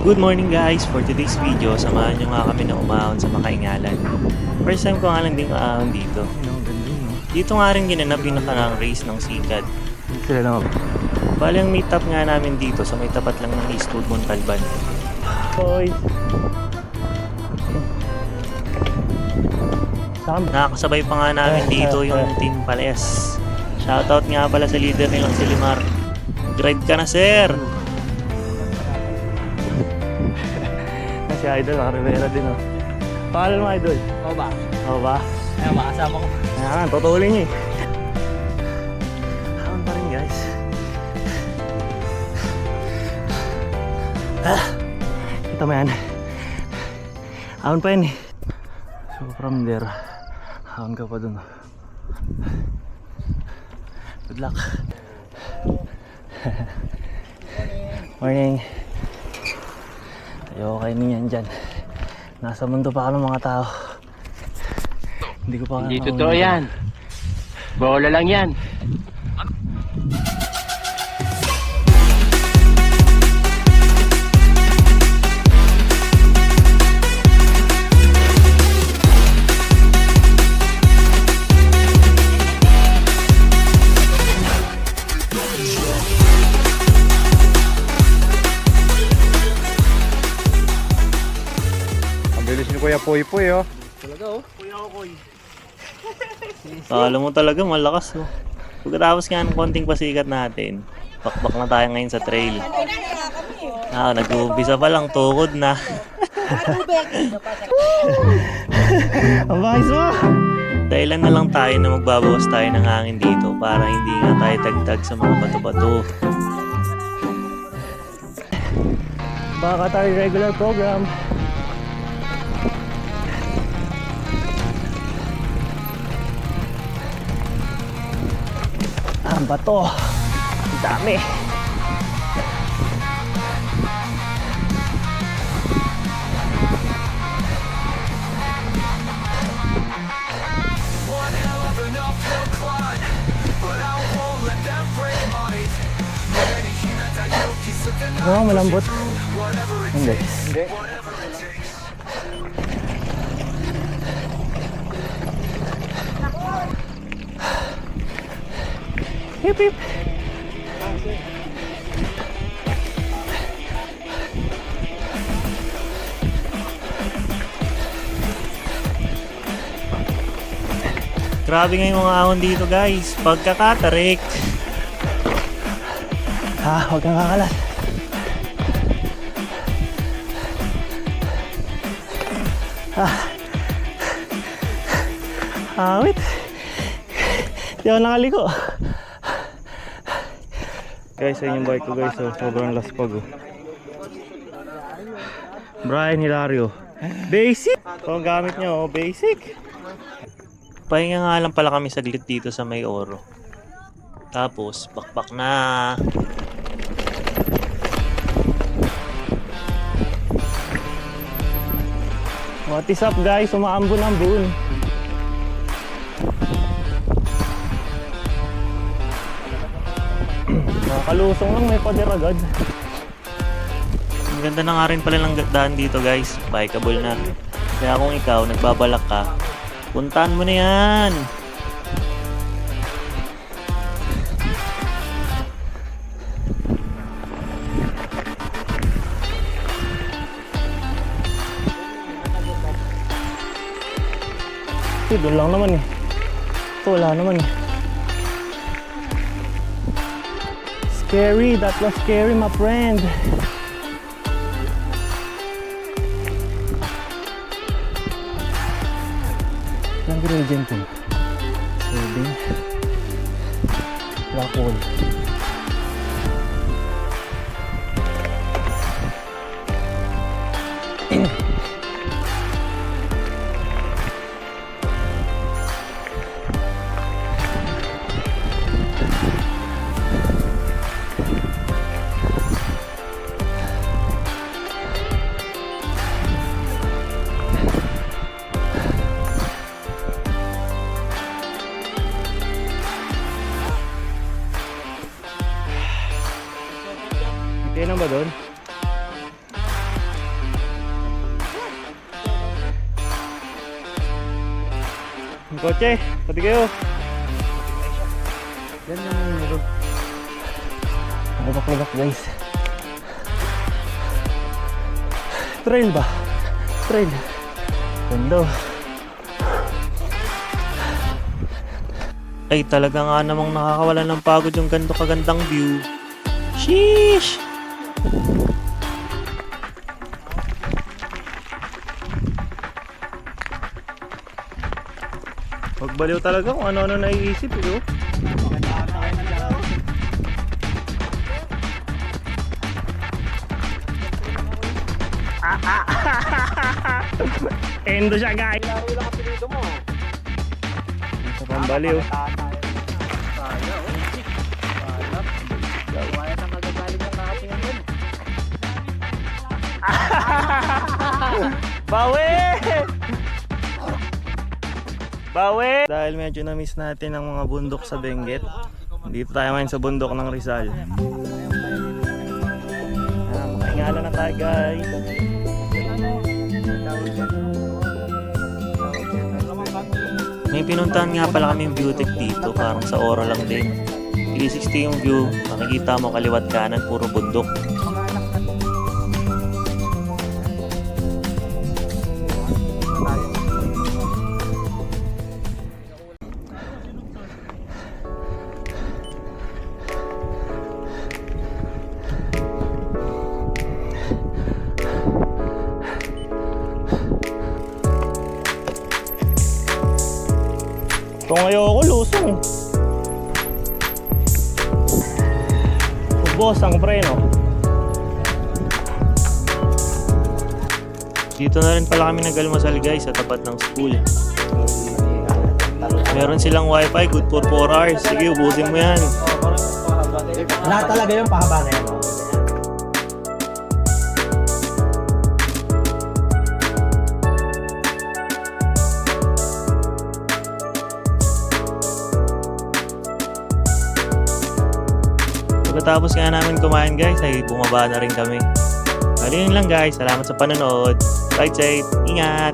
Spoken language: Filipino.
Good morning guys! For today's video, samahan nyo nga kami na umahon sa Makaingalan. First time ko nga lang din umahon dito. Dito nga rin ginanap yung nakarang race ng Sikat. Sila naman. Bali ang meet up nga namin dito sa may tapat lang ng Eastwood Montalban. Boys! Nakakasabay pa nga namin dito yung Team Pales. Shoutout nga pala sa leader nilang si Limar. Ride ka na sir! Si Idol, Rivera din oh. Pangalan mo Idol? Oba. Oba? Ayan, makasama ko. Ayan, tutulin niyo eh. Hawan pa rin guys. Kita mo yan. Hawan pa yan eh. So from there, hawan ka pa dun. Good luck. Morning. Tayo kayo niyan dyan. Nasa mundo pa ako ng mga tao. Hindi ko pa Hindi totoo yan. Bola lang yan. Bilis ni Kuya Poy Poy oh. Talaga oh. Kuya Koy. Alam mo talaga malakas no. Pagkatapos nga ng konting pasikat natin, bakbak na tayo ngayon sa trail. Nag-uumpisa pa lang, tukod na. Ang bangis mo! Dahilan na lang tayo na magbabawas tayo ng hangin dito para hindi nga tayo tagtag sa mga bato-bato. Baka tayo regular program. Ang bato. Ang dami. Oo, malambot. Hindi. Hindi. Hip hip. Grabe nga yung mga ahon dito guys. Pagkakatarik. Huwag kang kakalat. Awit. Di ako nakaliko. Guys, sa inyong bike ko guys, so, sobrang laspag oh. Brian Hilario. Basic! Ito ang gamit niya oh, basic. Pahinga nga lang pala kami saglit dito sa May Oro. Tapos, bakbak na. What is up guys? Umaambon-ambon. Nakalusong lang, may pader agad. Ang ganda na nga rin pala ng daan dito guys. Bikeable na. Kaya kung ikaw nagbabalak ka, puntahan mo na yan. Doon lang naman eh. Ito wala naman eh. Scary, that was scary my friend. Ilang gradient yun? 7 Black hole. Kaya na ba doon? Kotse, pati kayo. Yan yung meron. Lubak-lubak guys. Trail ba? Trail. Ganda. Ay talaga nga namang nakakawala ng pagod yung ganito kagandang view. Sheesh! Pagbaliw talaga kung ano-ano naiisip eh. Oh. Endo siya guys. Sa pambaliw. Bawi! Bawi! Dahil medyo na-miss natin ang mga bundok sa Benguet. Dito tayo ngayon sa bundok ng Rizal. Makaingala na tayo guys. May pinuntahan nga pala kaming beauty dito, parang sa Oro lang din. 360 yung view, makikita mo kaliwat kanan, puro bundok. Kung ayoko, lusong. Ubos ang preno. Dito na rin pala kami nag-almasal guys sa tapat ng school. Meron silang wifi, good for 4 hours. Sige, ubusin mo yan. Lahat talaga yung pahaba na yan. Pagkatapos nga namin kumain guys ay bumaba na rin kami. Ayun lang guys, salamat sa panonood. Ride safe, ingat!